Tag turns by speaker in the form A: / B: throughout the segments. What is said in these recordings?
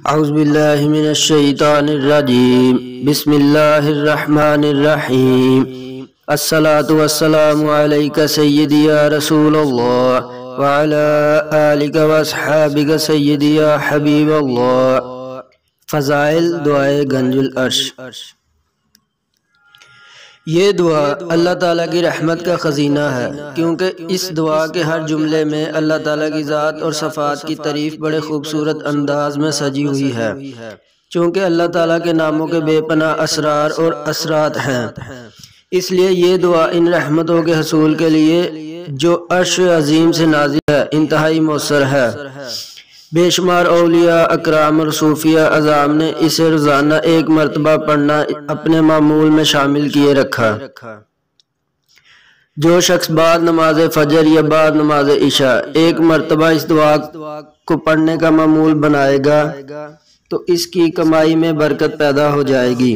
A: اعوذ باللہ من الشیطان الرجیم بسم اللہ الرحمن الرحیم الصلاة والسلام علیک سیدی یا رسول اللہ وعلی آلک واصحابک سیدی یا حبیب اللہ۔ فضائل دعائے گنج العرش۔ یہ دعا اللہ تعالیٰ کی رحمت کا خزینہ ہے، کیونکہ اس دعا کے ہر جملے میں اللہ تعالیٰ کی ذات اور صفات کی تعریف بڑے خوبصورت انداز میں سجی ہوئی ہے، چونکہ اللہ تعالیٰ کے ناموں کے بے پناہ اسرار اور اثرات ہیں۔ اس لیے یہ دعا ان رحمتوں کے حصول کے لیے جو عرش عظیم سے نازل ہے انتہائی مؤثر ہے۔ بے شمار اولیاء اکرام اور صوفیہ اعظام نے اسے روزانہ ایک مرتبہ پڑھنا اپنے معمول میں شامل کیے رکھا۔ جو شخص بعد نماز فجر یا بعد نماز عشاء ایک مرتبہ اس دعا کو پڑھنے کا معمول بنائے گا تو اس کی کمائی میں برکت پیدا ہو جائے گی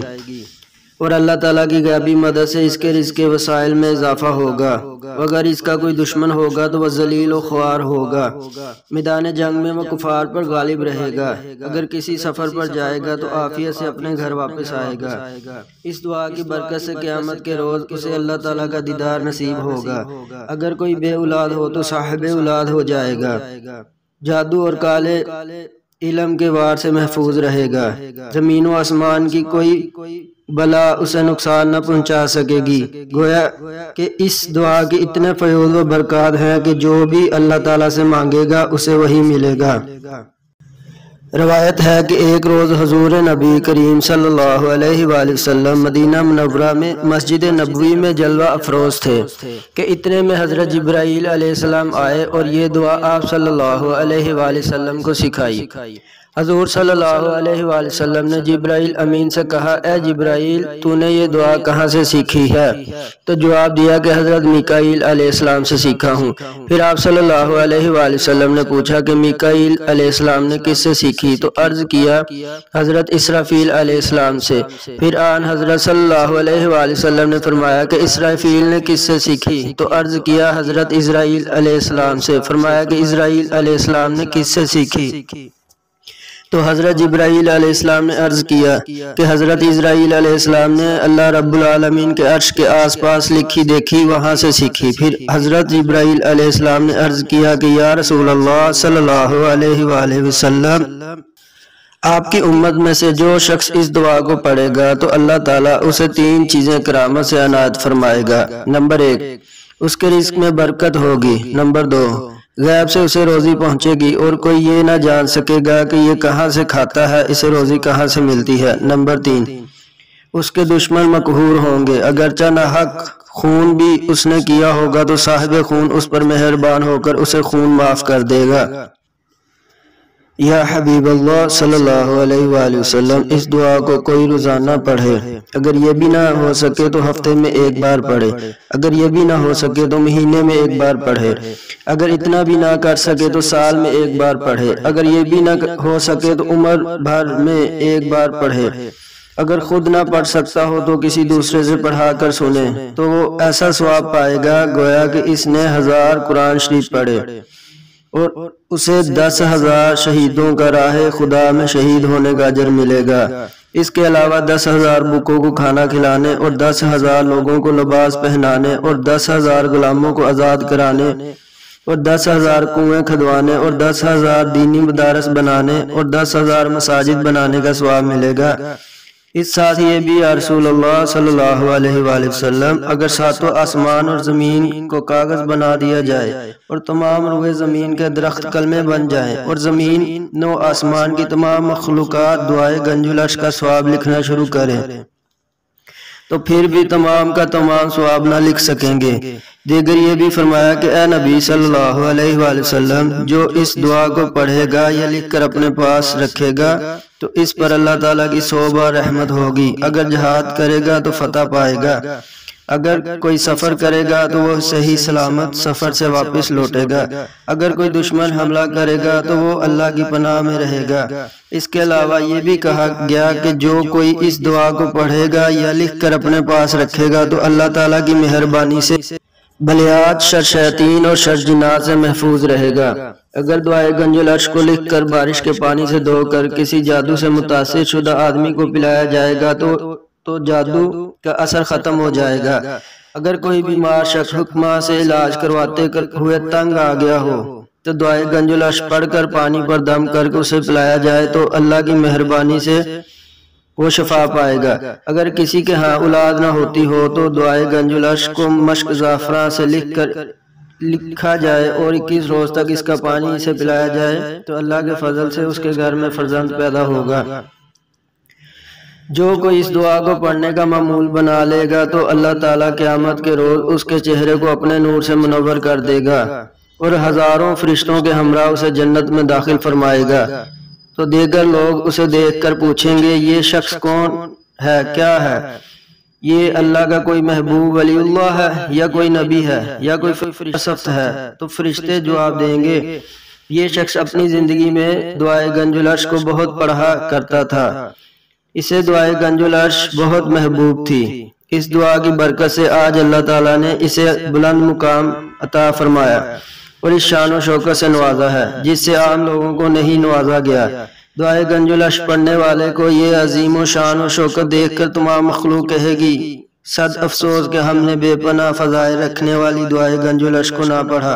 A: اور اللہ تعالیٰ کی غیبی مدد سے اس کے رزق کے وسائل میں اضافہ ہوگا۔ اگر اس کا کوئی دشمن ہوگا تو وہ ذلیل و خوار ہوگا، میدان جنگ میں وہ کفار پر غالب رہے گا۔ اگر کسی سفر پر جائے گا تو عافیت سے اپنے گھر واپس آئے گا۔ اس دعا کی برکت سے قیامت کے روز اسے اللہ تعالیٰ کا دیدار نصیب ہوگا۔ اگر کوئی بے اولاد ہو تو صاحب اولاد ہو جائے گا، جادو اور کالے علم کے وار سے محفوظ رہے گا، زمین و آسمان کی کوئی بلا اسے نقصان نہ پہنچا سکے گی۔ گویا کہ اس دعا کی اتنے فیوض و برکات ہیں کہ جو بھی اللہ تعالیٰ سے مانگے گا اسے وہی ملے گا۔ روایت ہے کہ ایک روز حضور نبی کریم صلی اللہ علیہ وآلہ وسلم مدینہ منورہ میں مسجد نبوی میں جلوہ افروز تھے کہ اتنے میں حضرت جبرائیل علیہ السلام آئے اور یہ دعا آپ صلی اللہ علیہ وآلہ وسلم کو سکھائی۔ حضور صلی اللہ علیہ وآلہ وسلم نے جبرائیل امین سے کہا، اے جبرائیل، تو نے یہ دعا کہاں سے سیکھی ہے؟ تو جواب دیا کہ حضرت میکائیل علیہ السلام سے سیکھا ہوں۔ پھر آپ صلی اللہ علیہ وآلہ وسلم نے پوچھا کہ میکائیل علیہ السلام نے کس سے سیکھی؟ تو عرض کیا حضرت اسرافیل علیہ السلام سے۔ پھر آن حضرت صلی اللہ علیہ وآلہ وسلم نے فرمایا کہ اسرافیل نے کس سے سیکھی؟ تو عرض کیا حضرت اسرائیل علیہ السلام سے۔ فرمایا کہ اسرائیل علیہ السلام نے کس سے سیکھی؟ تو حضرت جبرائیل علیہ السلام نے عرض کیا کہ حضرت اسرائیل علیہ السلام نے اللہ رب العالمین کے عرش کے آس پاس لکھی دیکھی وہاں سے سیکھی۔ پھر حضرت جبرائیل علیہ السلام نے عرض کیا کہ یا رسول اللہ صلی اللہ علیہ وآلہ وسلم، آپ کی امت میں سے جو شخص اس دعا کو پڑھے گا تو اللہ تعالیٰ اسے 3 چیزیں کرامت سے عنایت فرمائے گا۔ نمبر 1، اس کے رزق میں برکت ہوگی۔ نمبر 2، غیب سے اسے روزی پہنچے گی اور کوئی یہ نہ جان سکے گا کہ یہ کہاں سے کھاتا ہے، اسے روزی کہاں سے ملتی ہے۔ نمبر 3، اس کے دشمن مقہور ہوں گے، اگرچہ ناحق خون بھی اس نے کیا ہوگا تو صاحب خون اس پر مہربان ہو کر اسے خون معاف کر دے گا۔ یا حبیب اللہ صلی اللہ علیہ وآلہ وسلم، اس دعا کو کوئی روزانہ پڑھے، اگر یہ بھی نہ ہو سکے تو ہفتے میں 1 بار پڑھے، اگر یہ بھی نہ ہو سکے تو مہینے میں 1 بار پڑھے، اگر اتنا بھی نہ کر سکے تو سال میں 1 بار پڑھے، اگر یہ بھی نہ ہو سکے تو عمر بھر میں 1 بار پڑھے، اگر خود نہ پڑھ سکتا ہو تو کسی دوسرے سے پڑھا کر سنے تو وہ ایسا ثواب پائے گا گویا کہ اس نے 1000 قرآن شریف پڑھے، اور اسے 10,000 شہیدوں کا راہ خدا میں شہید ہونے کا اجر ملے گا۔ اس کے علاوہ 10,000 بھوکوں کو کھانا کھلانے اور 10,000 لوگوں کو لباس پہنانے اور 10,000 غلاموں کو آزاد کرانے اور 10,000 کنویں کھدوانے اور 10,000 دینی مدارس بنانے اور 10,000 مساجد بنانے کا ثواب ملے گا۔ اس ساتھ یہ بھی یا رسول اللہ صلی اللہ علیہ وآلہ وسلم، اگر 7 آسمان اور زمین کو کاغذ بنا دیا جائے اور تمام روئے زمین کے درخت کلمے بن جائیں اور زمین 9 آسمان کی تمام مخلوقات دعائے گنج العرش کا ثواب لکھنا شروع کریں تو پھر بھی تمام کا تمام ثواب نہ لکھ سکیں گے۔ دیگر یہ بھی فرمایا کہ اے نبی صلی اللہ علیہ وآلہ وسلم، جو اس دعا کو پڑھے گا یا لکھ کر اپنے پاس رکھے گا تو اس پر اللہ تعالیٰ کی 100 بار رحمت ہوگی۔ اگر جہاد کرے گا تو فتح پائے گا، اگر کوئی سفر کرے گا تو وہ صحیح سلامت سفر سے واپس لوٹے گا، اگر کوئی دشمن حملہ کرے گا تو وہ اللہ کی پناہ میں رہے گا۔ اس کے علاوہ یہ بھی کہا گیا کہ جو کوئی اس دعا کو پڑھے گا یا لکھ کر اپنے پاس رکھے گا تو اللہ تعالیٰ کی مہربانی سے بلیات، شر شیاطین اور شر جنات سے محفوظ رہے گا۔ اگر دعائے گنج العرش کو لکھ کر بارش کے پانی سے دھو کر کسی جادو سے متاثر شدہ آدمی کو پلایا جائے گا تو جادو کا اثر ختم ہو جائے گا۔ اگر کوئی بیمار شخص حکمہ سے علاج کرواتے ہوئے تنگ آ گیا ہو تو دعائے گنج العرش پڑھ کر پانی پر دم کر کے اسے پلایا جائے تو اللہ کی مہربانی سے وہ شفا پائے گا۔ اگر کسی کے ہاں اولاد نہ ہوتی ہو تو دعائے گنج العرش کو مشک زعفران سے لکھا جائے اور 21 روز تک اس کا پانی اسے پلایا جائے تو اللہ کے فضل سے اس کے گھر میں فرزند پیدا ہوگا۔ جو کوئی اس دعا کو پڑھنے کا معمول بنا لے گا تو اللہ تعالیٰ قیامت کے روز اس کے چہرے کو اپنے نور سے منور کر دے گا اور ہزاروں فرشتوں کے ہمراہ اسے جنت میں داخل فرمائے گا۔ تو دیگر لوگ اسے دیکھ کر پوچھیں گے، یہ شخص کون ہے، کیا ہے؟ یہ اللہ کا کوئی محبوب ولی اللہ ہے یا کوئی نبی ہے یا کوئی فرشتہ ہے؟ تو فرشتے جواب دیں گے، یہ شخص اپنی زندگی میں دعائے گنج العرش کو بہت پڑھا کرتا تھا، اسے دعائے گنج العرش بہت محبوب تھی، اس دعا کی برکت سے آج اللہ تعالیٰ نے اسے بلند مقام عطا فرمایا اور اس شان و شوکت سے نوازا ہے جس سے عام لوگوں کو نہیں نوازا گیا۔ دعائے گنج العرش پڑھنے والے کو یہ عظیم و شان و شوکت دیکھ کر تمام مخلوق کہے گی، صد افسوس کہ ہم نے بے پناہ فضائل رکھنے والی دعائے گنج العرش کو نہ پڑھا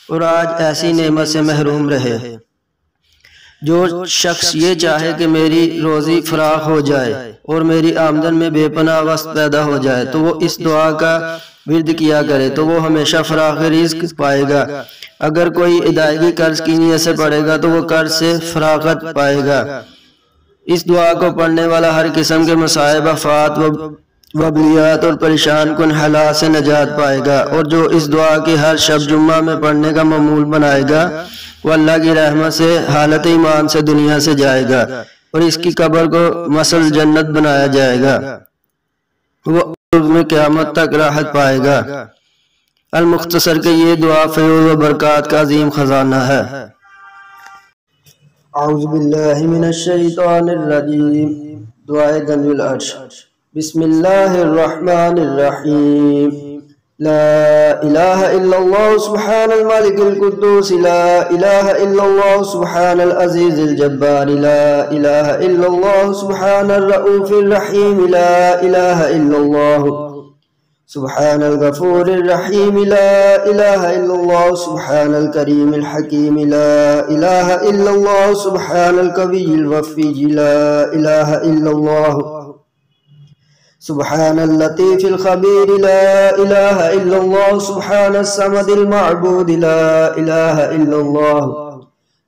A: اور آج ایسی نعمت سے محروم رہے۔ جو شخص یہ چاہے کہ میری روزی فراخ ہو جائے اور میری آمدن میں بے پناہ وسط پیدا ہو جائے تو وہ اس دعا کا ورد کیا کرے تو وہ ہمیشہ فراخ رزق پائے گا۔ اگر کوئی ادائیگی قرض کی نیت سے پڑھے گا تو وہ قرض سے فراغت پائے گا۔ اس دعا کو پڑھنے والا ہر قسم کے مصائب، آفات، وبلیات اور پریشان کن حالات سے نجات پائے گا، اور جو اس دعا کی ہر شب جمعہ میں پڑھنے کا معمول بنائے گا وہ اللہ کی رحمت سے حالت ایمان سے دنیا سے جائے گا اور اس کی قبر کو مثل جنت بنایا جائے گا، وہ عرض میں قیامت تک راحت پائے گا۔ المختصر کہ یہ دعا فیض و برکات کا عظیم خزانہ ہے۔ اعوذ باللہ من الشیطان الرجیم۔ دعائے گنج العرش۔ بسم اللہ الرحمن الرحیم۔ لا الہ الا اللہ سبحان الملک القدوس، لا الہ الا اللہ سبحان العزیز الجبار، لا الہ الا اللہ سبحان الرؤوف الرحیم، لا الہ الا اللہ سبحان الغفور الرحیم، لا الہ الا اللہ سبحان الکریم الحکیم، لا الہ الا اللہ سبحان القوی الوفی، لا الہ الا اللہ سبحان اللطیف الخبیر، لا الہ الا اللہ سبحان الصمد المعبود، لا الہ الا اللہ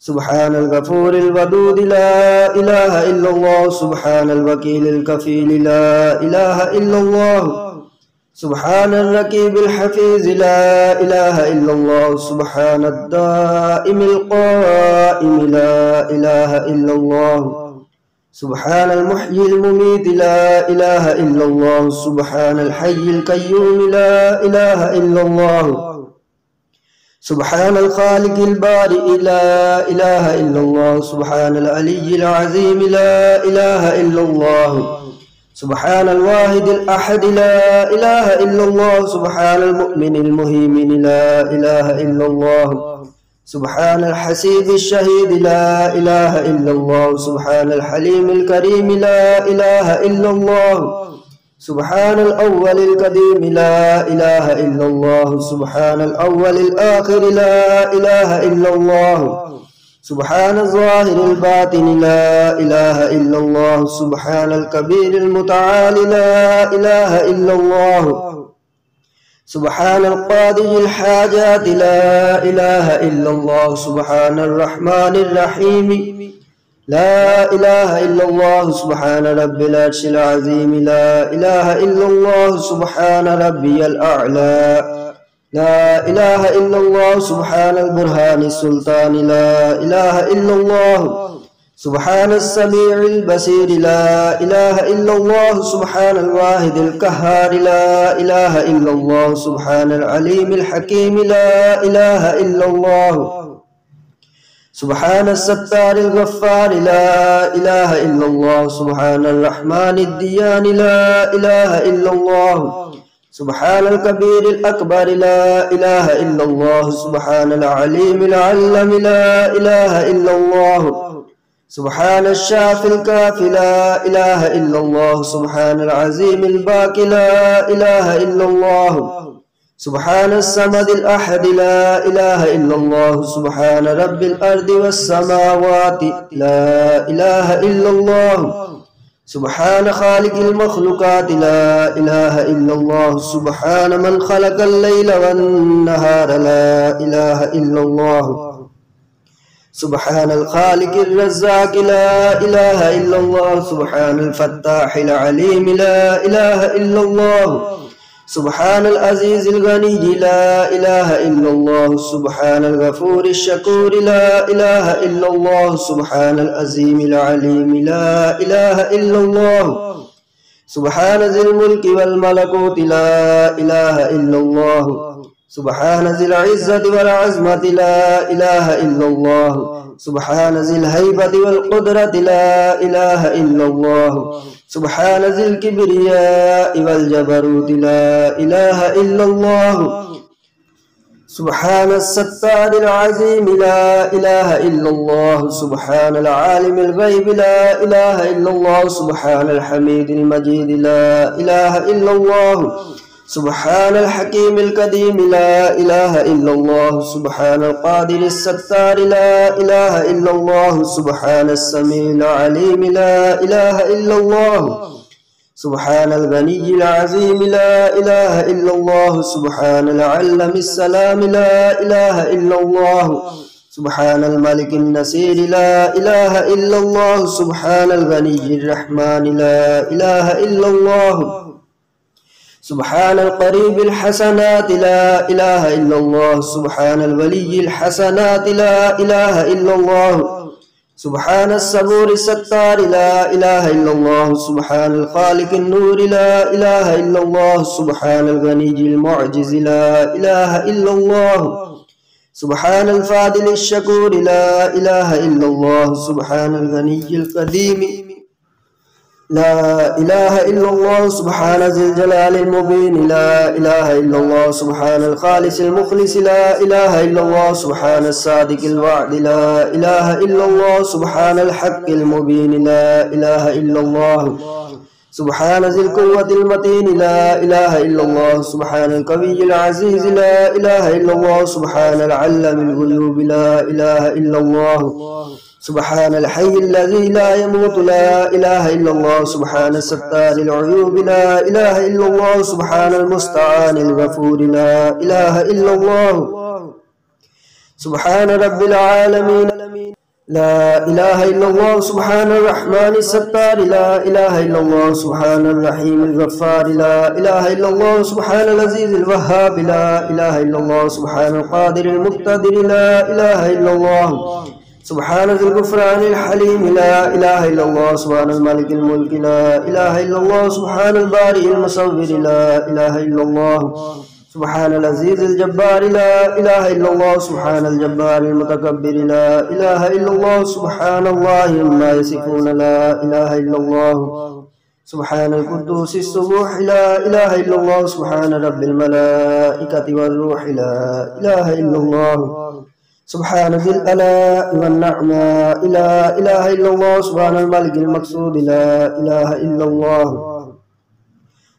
A: سبحان الغفور الودود، لا الہ الا اللہ سبحان الوکیل الکفیل، لا الہ الا اللہ سبحان الرقیب الحفیظ، لا الہ الا اللہ سبحان الدائم القائم، لا الہ الا اللہ سبحان المحیی الممیت، لا الہ الا اللہ سبحان الحی القیوم، لا الہ الا اللہ سبحان الخالق البارئ، لا الہ الا اللہ سبحان العلی العظیم، لا الہ الا اللہ سبحان الواحد الأحد، لا إله إلا الله سبحان المؤمن المهيمن، لا إله إلا الله سبحان الحسيب الشهيد، لا إله إلا الله سبحان الحليم الكريم، لا إله إلا الله سبحان الأول القديم، لا إله إلا الله سبحان الأول الآخر، لا إله إلا الله سبحان الظاهر الباطن، لا إله إلا الله سبحان الكبير المتعال، لا إله إلا الله سبحان القاضي الحاجات، لا إله إلا الله سبحان الرحمن الرحيم، لا إله إلا الله سبحان رب العرش العظيم، لا إله إلا الله سبحان ربي الأعلى، لا إله إلا الله سبحان البرهان السلطان، لا إله إلا الله سبحان السميع البصير، لا إله إلا الله سبحان الواحد القهار، لا إله إلا الله سبحان العليم الحكيم، لا إله إلا الله سبحان الستار الغفار، لا إله إلا الله سبحان الرحمن الديان، لا إله إلا الله سبحان الكبير الأكبر لا إله إلا الله سبحان العليم العلم لا إله إلا الله سبحان الشافي الكافي لا إله إلا الله سبحان العظيم الباقي لا إله إلا الله سبحان الصمد الأحد لا إله إلا الله سبحان رب الأرض والسماوات لا إله إلا الله سبحان خالق المخلوقات لا إله إلا الله سبحان من خلق الليل والنهار لا إله إلا الله سبحان الخالق الرزاق لا إله إلا الله سبحان الفتاح العليم لا إله إلا الله سبحان العزيز الغني لا إله إلا الله سبحان الغفور الشكور لا إله إلا الله سبحان العظيم العليم لا إله إلا الله سبحان ذي الملك والملكوت لا إله إلا الله سبحان ذي العزة والعظمة لا إله إلا الله سبحان ذي الهيبة والقدرة لا إله إلا الله سبحان ذي الكبرياء والجبروت لا إله إلا الله سبحان الستار العظيم لا إله إلا الله سبحان العالم الغيب لا إله إلا الله سبحان الحميد المجيد لا إله إلا الله سبحان الحكيم القديم لا إله إلا الله سبحان القادر الستار لا إله إلا الله سبحان السميع العليم لا إله إلا الله سبحان الغني العظيم لا إله إلا الله سبحان العلم السلام لا إله إلا الله سبحان الملك النصير لا إله إلا الله سبحان الغني الرحمن لا إله إلا الله سبحان القريب الحسنات لا إله إلا الله سبحان الولي الحسنات لا إله إلا الله سبحان الصبور الستار لا إله إلا الله سبحان الخالق النور لا إله إلا الله سبحان الغني المعجز لا إله إلا الله سبحان الفاضل الشكور لا إله إلا الله سبحان الغني القديم لا إله إلا الله سبحان ذي الجلال المبين لا إله إلا الله سبحان الخالص المخلص لا إله إلا الله سبحان الصادق الوعد لا إله إلا الله سبحان الحق المبين لا إله إلا الله سبحان ذي القوة المتين لا إله إلا الله سبحان القوي العزيز لا إله إلا الله سبحان العلم الغيوب لا إله إلا الله سبحان الحي الذي لا يموت لا إله إلا الله سبحان الستار العيوب لا إله إلا الله سبحان المستعان الغفور لا إله إلا الله سبحان رب العالمين لا إله إلا الله سبحان الرحمن الستار لا إله إلا الله سبحان الرحيم الغفار لا إله إلا الله سبحان العزيز الوهاب لا إله إلا الله سبحان القادر المقتدر لا إله إلا الله سبحان ذي الغفران الحليم لا إله إلا الله سبحان الملك الملك لا إله إلا الله سبحان البارئ المصور لا إله إلا الله سبحان العزيز الجبار لا إله إلا الله سبحان الجبار المتكبر لا إله إلا الله سبحان الله عما يصفون لا إله إلا الله سبحان القدوس السبوح لا إله إلا الله سبحان رب الملائكة والروح لا إله إلا الله سبحان ذي الآلاء والنعماء لا إله إلا الله سبحان الملك المقصود لا إله إلا الله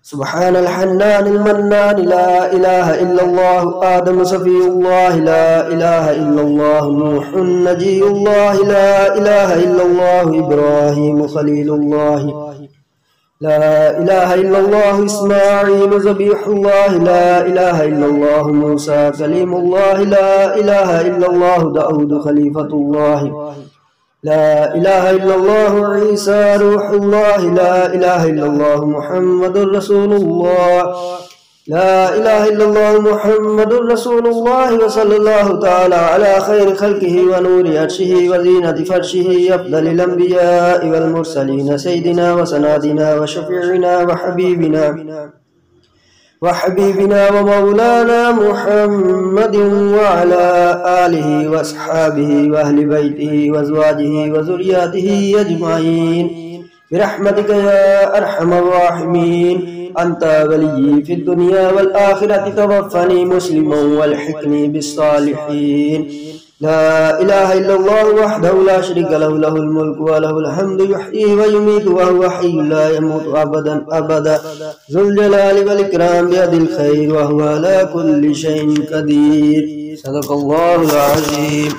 A: سبحان الحنان المنان لا إله إلا الله آدم صفي الله لا إله إلا الله نوح نجي الله لا إله إلا الله إبراهيم خليل الله لا إله إلا الله إسماعيل ذبيح الله لا إله إلا الله موسى كليم الله لا إله إلا الله داود خليفة الله لا إله إلا الله عيسى روح الله لا إله إلا الله محمد رسول الله لا إله إلا الله محمد رسول الله وصلى الله تعالى على خير خلقه ونور عرشه وزينة فرشه أفضل الأنبياء والمرسلين سيدنا وسندنا وشفيعنا وحبيبنا ومولانا محمد وعلى آله وأصحابه وأهل بيته وأزواجه وذرياته أجمعين برحمتك يا أرحم الراحمين أنت ولي في الدنيا والآخرة توفني مسلما والحقني بالصالحين. لا إله إلا الله وحده لا شريك له، له الملك وله الحمد يحيي ويميت وهو حي لا يموت أبدا أبدا، ذو الجلال والإكرام بيده الخير وهو على كل شيء قدير. صدق الله العظيم.